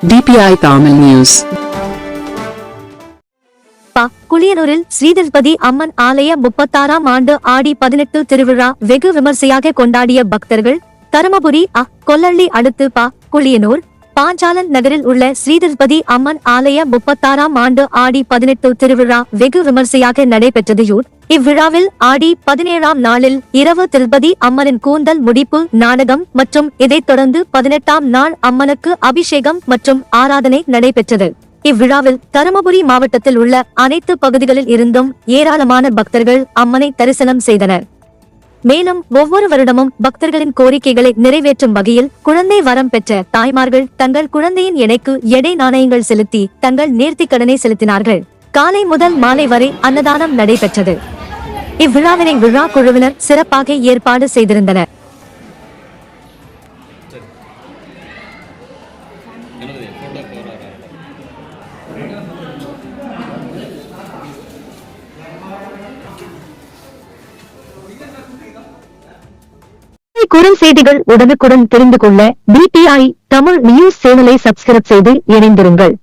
DPI Tamil News. குளியனூரில் ஸ்ரீதிருப்பதி அம்மன் ஆலய 36ஆம் ஆண்டு ஆடி 18 திருவிழா வெகு விமர்சையாக கொண்டாடிய பக்தர்கள். தருமபுரி கொல்லள்ளி அடுத்து குளியனூர் பாஞ்சாலன் நகரில் உள்ள ஸ்ரீதிருப்பதி அம்மன் ஆலய 36ஆம் ஆண்டு ஆடி 18 திருவிழா வெகு விமர்சையாக நடைபெற்றது. இவ்விழாவில் ஆடி 17ஆம் நாளில் இரவு திருப்பதி அம்மனின் கூந்தல் முடிப்பு நாடகம் மற்றும் இதைத் தொடர்ந்து 18ஆம் நாள் அம்மனுக்கு அபிஷேகம் மற்றும் ஆராதனை நடைபெற்றது. இவ்விழாவில் தருமபுரி மாவட்டத்தில் உள்ள அனைத்து பகுதிகளில் இருந்தும் ஏராளமான பக்தர்கள் அம்மனை தரிசனம் செய்தனர். மேலும் ஒவ்வொரு வருடமும் பக்தர்களின் கோரிக்கைகளை நிறைவேற்றும் வகையில் குழந்தை வரம் பெற்ற தாய்மார்கள் தங்கள் குழந்தையின் எடைக்கு எடை நாணயங்கள் செலுத்தி தங்கள் நேர்த்திக் கடனை செலுத்தினார்கள். காலை முதல் மாலை வரை அன்னதானம் நடைபெற்றது. இவ்விழாவினை விழா குழுவினர் சிறப்பாக ஏற்பாடு செய்திருந்தனர். குறுஞ்செய்திகள் உடனுக்குடன் தெரிந்து கொள்ள DPI தமிழ் நியூஸ் சேனலை சப்ஸ்கிரைப் செய்து இணைந்திருங்கள்.